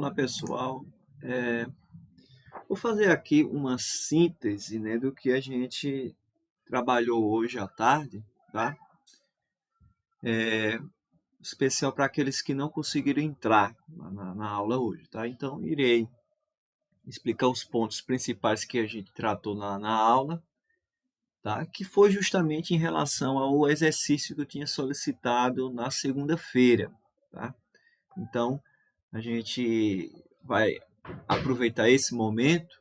Olá, pessoal. É, Vou fazer aqui uma síntese, né, do que a gente trabalhou hoje à tarde, tá? Especial para aqueles que não conseguiram entrar na aula hoje, tá? Então, irei explicar os pontos principais que a gente tratou na aula, tá? Que foi justamente em relação ao exercício que eu tinha solicitado na segunda-feira, tá? Então, a gente vai aproveitar esse momento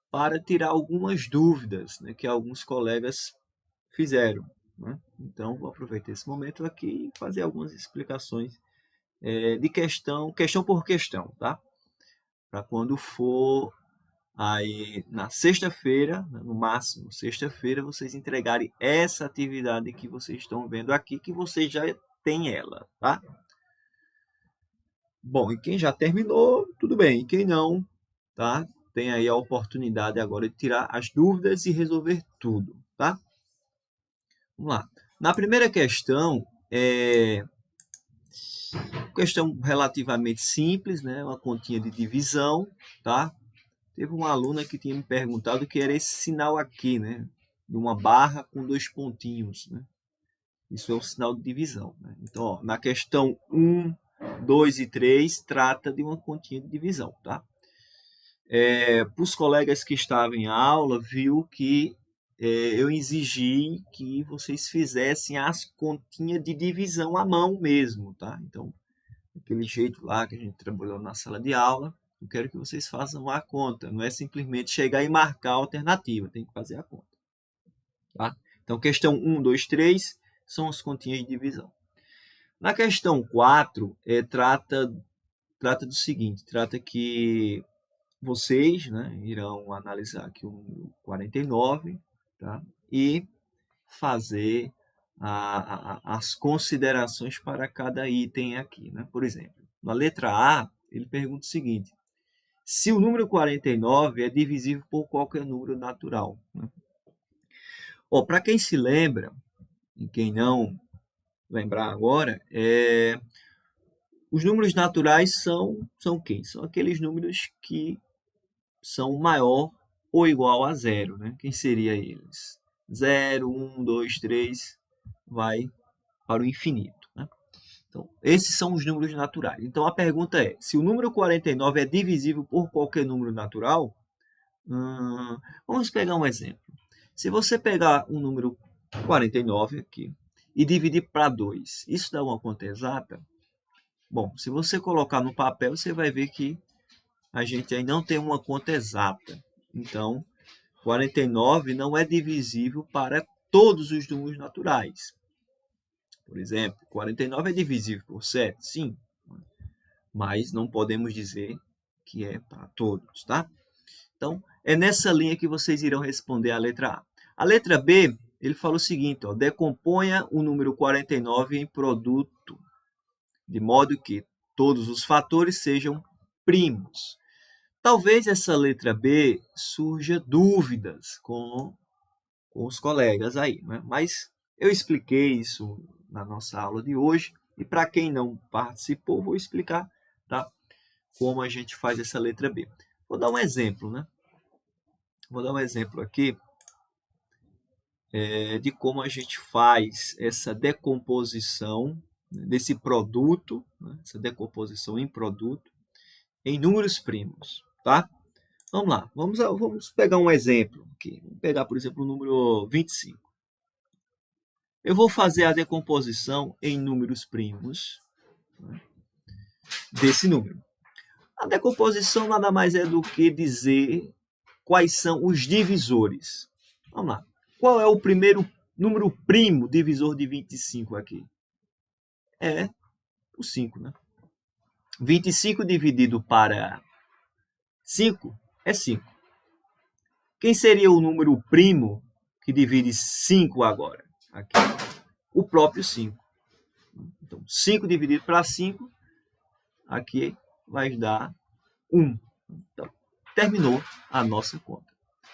para tirar algumas dúvidas, né, que alguns colegas fizeram, né? Então, vou aproveitar esse momento aqui e fazer algumas explicações de questão por questão, tá? Para quando for aí na sexta-feira, né, no máximo sexta-feira, vocês entregarem essa atividade que vocês estão vendo aqui, que vocês já têm ela, tá? Bom, e quem já terminou, tudo bem. E quem não, tá? Tem aí a oportunidade agora de tirar as dúvidas e resolver tudo, tá? Vamos lá. Na primeira questão, questão relativamente simples, né? Uma continha de divisão, tá? Teve uma aluna que tinha me perguntado o que era esse sinal aqui, né? De uma barra com dois pontinhos, né? Isso é o sinal de divisão, né? Então, ó, na questão 1, 2 e 3, trata de uma continha de divisão, tá? Para os colegas que estavam em aula, viu que eu exigi que vocês fizessem as continhas de divisão à mão mesmo, tá? Então, aquele jeito lá que a gente trabalhou na sala de aula, eu quero que vocês façam a conta. Não é simplesmente chegar e marcar a alternativa, tem que fazer a conta, tá? Então, questão 1, 2, 3 são as continhas de divisão. Na questão 4, trata do seguinte, trata que vocês, né, irão analisar aqui o número 49, tá? E fazer as considerações para cada item aqui, né? Por exemplo, na letra A, ele pergunta o seguinte: se o número 49 é divisível por qualquer número natural, né? Para quem se lembra, e quem não lembrar agora, os números naturais são quem? São aqueles números que são maior ou igual a zero, né? Quem seria eles? 0, 1, 2, 3, vai para o infinito, né? Então, esses são os números naturais. Então, a pergunta é, se o número 49 é divisível por qualquer número natural, vamos pegar um exemplo. Se você pegar um número 49 aqui e dividir para 2, isso dá uma conta exata? Bom, se você colocar no papel, você vai ver que a gente aí não tem uma conta exata. Então, 49 não é divisível para todos os números naturais. Por exemplo, 49 é divisível por 7? Sim, mas não podemos dizer que é para todos, tá? Então, é nessa linha que vocês irão responder a letra A. A letra B, ele fala o seguinte, ó, decomponha o número 49 em produto, de modo que todos os fatores sejam primos. Talvez essa letra B surja dúvidas com os colegas aí, né? Mas eu expliquei isso na nossa aula de hoje e para quem não participou, vou explicar, tá? Como a gente faz essa letra B. Vou dar um exemplo, né? Vou dar um exemplo aqui de como a gente faz essa decomposição, né, desse produto, né? Essa decomposição em produto, em números primos, tá? Vamos lá, vamos pegar um exemplo aqui. Vamos pegar, por exemplo, o número 25. Eu vou fazer a decomposição em números primos, né, desse número. A decomposição nada mais é do que dizer quais são os divisores. Vamos lá. Qual é o primeiro número primo divisor de 25 aqui? É o 5, né? 25 dividido para 5 é 5. Quem seria o número primo que divide 5 agora? Aqui. O próprio 5. Então, 5 dividido para 5, aqui vai dar 1. Então, terminou a nossa conta.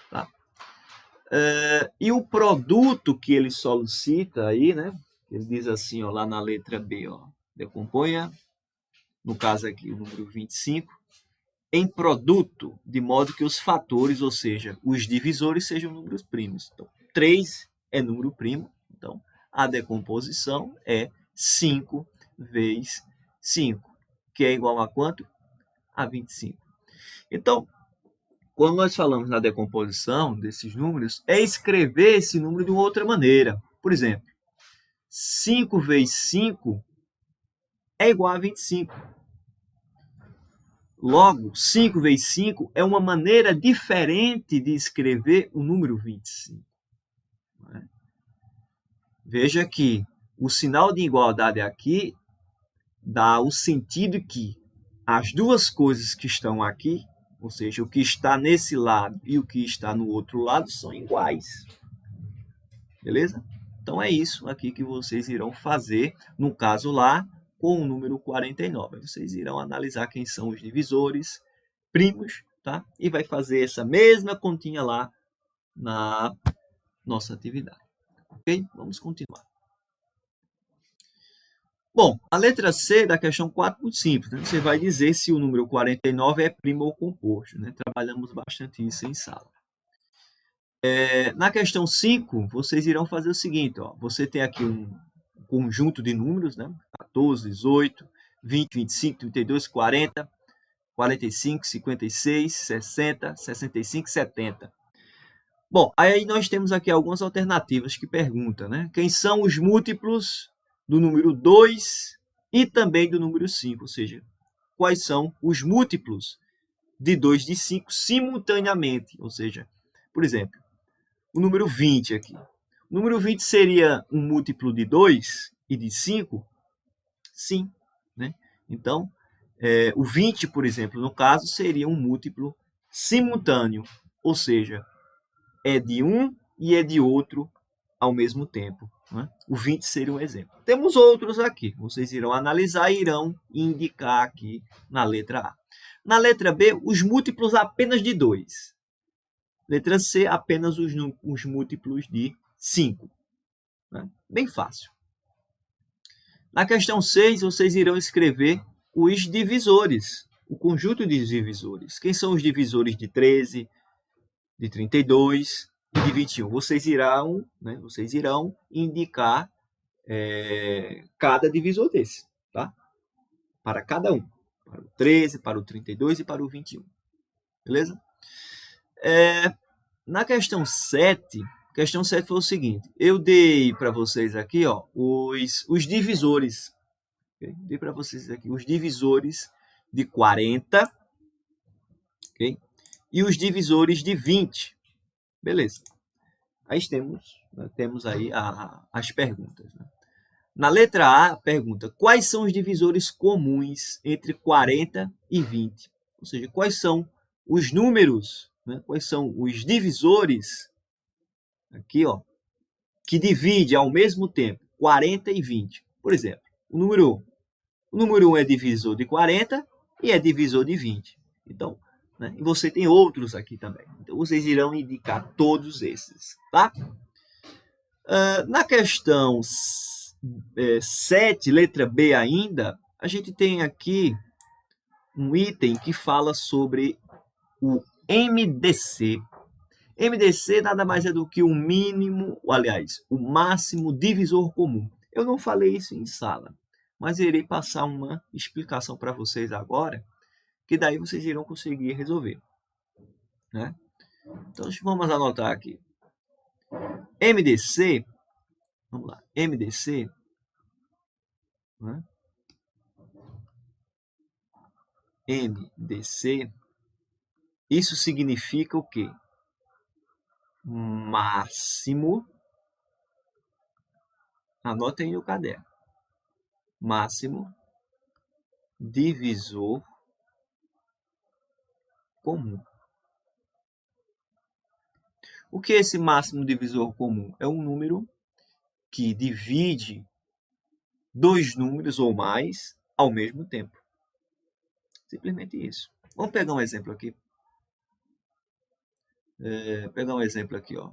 Tá? E o produto que ele solicita aí, né? Ele diz assim, ó, lá na letra B, ó, decomponha no caso aqui o número 25, em produto, de modo que os fatores, ou seja, os divisores, sejam números primos. Então, 3 é número primo, então a decomposição é 5 vezes 5, que é igual a quanto? A 25. Então, quando nós falamos na decomposição desses números, é escrever esse número de uma outra maneira. Por exemplo, 5 vezes 5 é igual a 25. Logo, 5 vezes 5 é uma maneira diferente de escrever o número 25. Veja que o sinal de igualdade aqui dá o sentido que as duas coisas que estão aqui, ou seja, o que está nesse lado e o que está no outro lado, são iguais. Beleza? Então é isso aqui que vocês irão fazer, no caso lá, com o número 49. Vocês irão analisar quem são os divisores primos, tá? E vai fazer essa mesma continha lá na nossa atividade. Ok? Vamos continuar. Bom, a letra C da questão 4 é muito simples. Né? Você vai dizer se o número 49 é primo ou composto. Né? Trabalhamos bastante isso em sala. Na questão 5, vocês irão fazer o seguinte. Ó, você tem aqui um conjunto de números, né? 14, 18, 20, 25, 32, 40, 45, 56, 60, 65, 70. Bom, aí nós temos aqui algumas alternativas que perguntam, né? Quem são os múltiplos do número 2 e também do número 5, ou seja, quais são os múltiplos de 2 de 5 simultaneamente, ou seja, por exemplo, o número 20 aqui. O número 20 seria um múltiplo de 2 e de 5? Sim, né? Então, o 20, por exemplo, no caso, seria um múltiplo simultâneo, ou seja, é de um e é de outro ao mesmo tempo. Né? O 20 seria um exemplo. Temos outros aqui. Vocês irão analisar e irão indicar aqui na letra A. Na letra B, os múltiplos apenas de 2. Letra C, apenas os múltiplos de 5. Né? Bem fácil. Na questão 6, vocês irão escrever os divisores, o conjunto de divisores. Quem são os divisores de 13, de 32 e de 21? Vocês irão indicar cada divisor desse, tá? Para cada um. Para o 13, para o 32 e para o 21. Beleza? Na questão 7, foi o seguinte. Eu dei para vocês aqui, ó, os divisores. Okay? Dei para vocês aqui os divisores de 40, ok? E os divisores de 20. Beleza. Aí temos aí as perguntas. Né? Na letra A, pergunta, quais são os divisores comuns entre 40 e 20? Ou seja, quais são os números, né? Quais são os divisores, aqui, ó, que divide ao mesmo tempo 40 e 20? Por exemplo, o número 1. O número 1 é divisor de 40 e é divisor de 20. Então, né? E você tem outros aqui também. Então, vocês irão indicar todos esses, tá? Na questão 7, letra B ainda, a gente tem aqui um item que fala sobre o MDC. MDC nada mais é do que o mínimo, aliás, o máximo divisor comum. Eu não falei isso em sala, mas irei passar uma explicação para vocês agora, que daí vocês irão conseguir resolver. Né? Então, vamos anotar aqui. MDC, vamos lá, MDC, né? MDC, isso significa o quê? Máximo, anota aí no caderno, máximo divisor comum. O que é esse máximo divisor comum? É um número que divide dois números ou mais ao mesmo tempo. Simplesmente isso. Vamos pegar um exemplo aqui. Pegar um exemplo aqui, ó,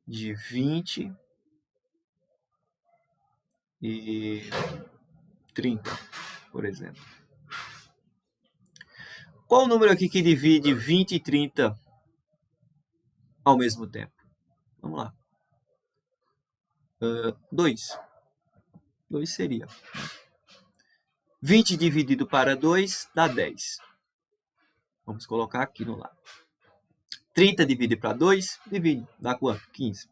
de 20 e 30. por exemplo. Qual o número aqui que divide 20 e 30 ao mesmo tempo? Vamos lá. 2. 2 seria. 20 dividido para 2 dá 10. Vamos colocar aqui no lado. 30 dividido para 2, divide. Dá quanto? 15.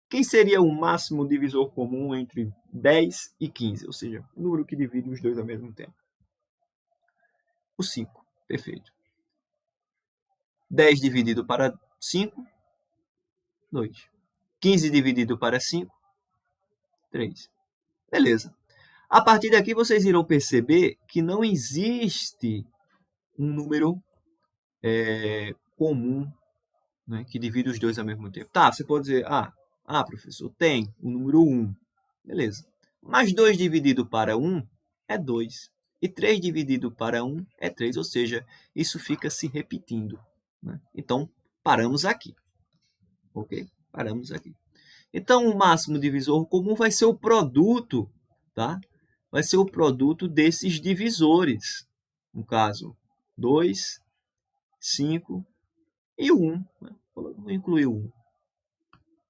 Quem seria o máximo divisor comum entre 10 e 15? Ou seja, o número que divide os dois ao mesmo tempo. O 5. Perfeito. 10 dividido para 5, 2. 15 dividido para 5, 3. Beleza. A partir daqui, vocês irão perceber que não existe um número comum, né, que divide os dois ao mesmo tempo. Tá, você pode dizer, professor, tem o número 1. Beleza. Mas 2 dividido para 1 é 2. E 3 dividido para 1 é 3. Ou seja, isso fica se repetindo. Né? Então, paramos aqui. Ok? Paramos aqui. Então, o máximo divisor comum vai ser o produto, tá? Vai ser o produto desses divisores. No caso, 2, 5 e 1. Né? Vou incluir o 1.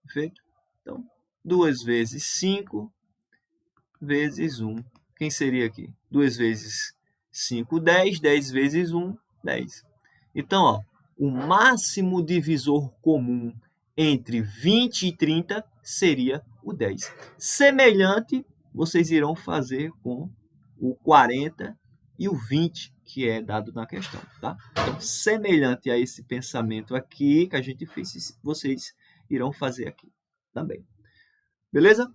Perfeito? Então, 2 vezes 5 vezes 1. Quem seria aqui? 2 vezes 5, 10. 10 vezes 1, 10. Então, ó, o máximo divisor comum entre 20 e 30 seria o 10. Semelhante, vocês irão fazer com o 40 e o 20, que é dado na questão. Tá? Então, semelhante a esse pensamento aqui que a gente fez, vocês irão fazer aqui também. Beleza?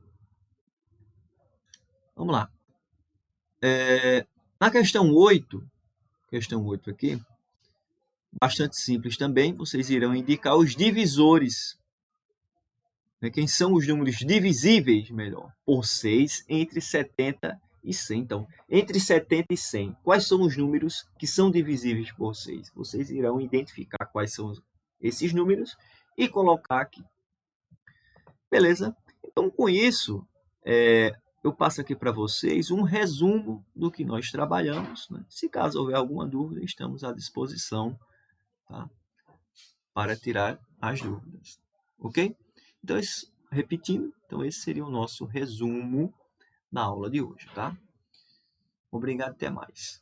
Vamos lá. Na questão 8 aqui, bastante simples também, vocês irão indicar os divisores. Né? Quem são os números divisíveis, melhor, por 6 entre 70 e 100. Então, entre 70 e 100, quais são os números que são divisíveis por 6? Vocês irão identificar quais são esses números e colocar aqui. Beleza? Então, com isso, eu passo aqui para vocês um resumo do que nós trabalhamos. Né? Se caso houver alguma dúvida, estamos à disposição, tá? Para tirar as dúvidas. Ok? Então, repetindo, então esse seria o nosso resumo na aula de hoje. Tá? Obrigado, até mais.